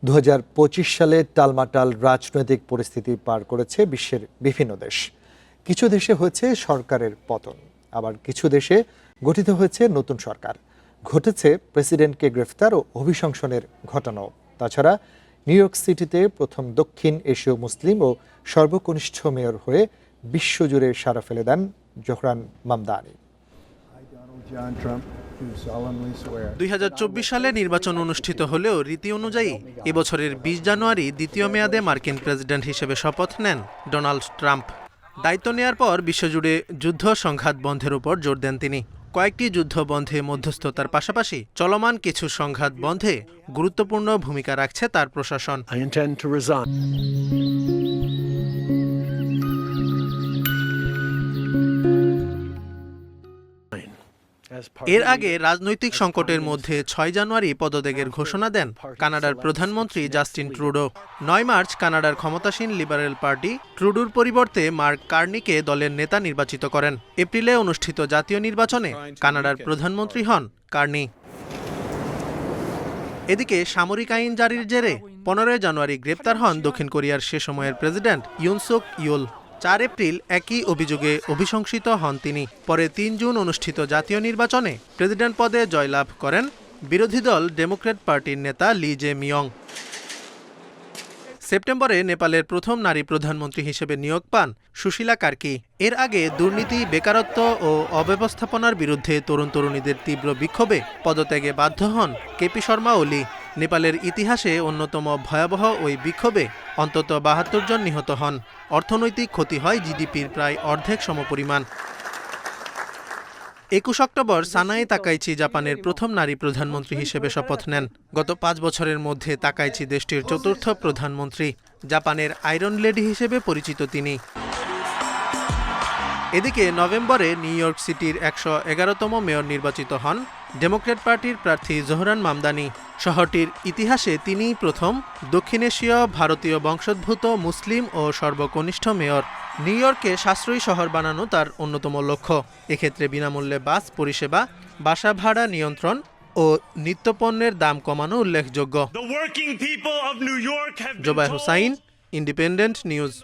2025 সালে টালমাটাল রাজনৈতিক পরিস্থিতি পার করেছে বিশ্বের বিভিন্ন দেশ। কিছু দেশে হয়েছে সরকারের পতন, আবার কিছু দেশে গঠিত হয়েছে নতুন সরকার। ঘটেছে প্রেসিডেন্টকে গ্রেফতার ও অভিশংসনের ঘটনাও। তাছাড়া নিউ ইয়র্ক সিটিতে প্রথম দক্ষিণ এশীয় মুসলিম ও সর্বকনিষ্ঠ মেয়র হয়ে বিশ্বজুড়ে সাড়া ফেলে দেন জোহরান মামদানি। 2024 সালে নির্বাচন অনুষ্ঠিত হলেও রীতি অনুযায়ী এবছরের 20 জানুয়ারি দ্বিতীয় মেয়াদে মার্কিন প্রেসিডেন্ট হিসেবে শপথ নেন ডোনাল্ড ট্রাম্প। দায়িত্ব নেয়ার পর বিশ্বজুড়ে যুদ্ধ সংঘাত বন্ধের উপর জোর দেন তিনি। কয়েকটি যুদ্ধ বন্ধে মধ্যস্থতার পাশাপাশি চলমান কিছু সংঘাত বন্ধে গুরুত্বপূর্ণ ভূমিকা রাখছে তার প্রশাসন। এর আগে রাজনৈতিক সংকটের মধ্যে 6 জানুয়ারি পদত্যাগের ঘোষণা দেন কানাডার প্রধানমন্ত্রী জাস্টিন ট্রুডো। 9 মার্চ কানাডার ক্ষমতাসীন লিবারেল পার্টি ট্রুডোর পরিবর্তে মার্ক কার্নিকে দলের নেতা নির্বাচিত করেন। এপ্রিলে অনুষ্ঠিত জাতীয় নির্বাচনে কানাডার প্রধানমন্ত্রী হন কার্নি। এদিকে সামরিক আইন জারির জেরে 15 জানুয়ারি গ্রেপ্তার হন দক্ষিণ কোরিয়ার সে সময়ের প্রেসিডেন্ট ইউন সুক ইউল। 4 এপ্রিল একই অভিযোগে অভিশংসিত হন তিনি। পরে 3 জুন অনুষ্ঠিত জাতীয় নির্বাচনে প্রেসিডেন্ট পদে জয়লাভ করেন বিরোধী দল ডেমোক্র্যাট পার্টির নেতা লি জে মিয়ং। সেপ্টেম্বরে নেপালের প্রথম নারী প্রধানমন্ত্রী হিসেবে নিয়োগ পান সুশীলা কার্কি। এর আগে দুর্নীতি, বেকারত্ব ও অব্যবস্থাপনার বিরুদ্ধে তরুণ তরুণীদের তীব্র বিক্ষোভে পদত্যাগে বাধ্য হন কেপি শর্মা ওলি। নেপালের ইতিহাসে অন্যতম ভয়াবহ ওই বিক্ষোভে অন্তত 72 জন নিহত হন। অর্থনৈতিক ক্ষতি হয় জিডিপির প্রায় অর্ধেক সমপরিমাণ। 21 অক্টোবর সানাই তাকাইচি জাপানের প্রথম নারী প্রধানমন্ত্রী হিসেবে শপথ নেন। গত 5 বছরের মধ্যে তাকাইচি দেশটির 4র্থ প্রধানমন্ত্রী। জাপানের আয়রন লেডি হিসেবে পরিচিত তিনি। এদিকে নভেম্বরে নিউ ইয়র্ক সিটির 111তম মেয়র নির্বাচিত হন ডেমোক্র্যাট পার্টির প্রার্থী জোহরান মামদানি। শহরটির ইতিহাসে তিনিই প্রথম দক্ষিণ এশীয় ভারতীয় বংশোদ্ভূত মুসলিম ও সর্বকনিষ্ঠ মেয়র। নিউ ইয়র্ককে সাশ্রয়ী শহর বানানো তার অন্যতম লক্ষ্য। এক্ষেত্রে বিনামূল্যে বাস পরিষেবা, বাসা ভাড়া নিয়ন্ত্রণ ও নিত্যপণ্যের দাম কমানো উল্লেখযোগ্য। Jobayer Hossain, independent news.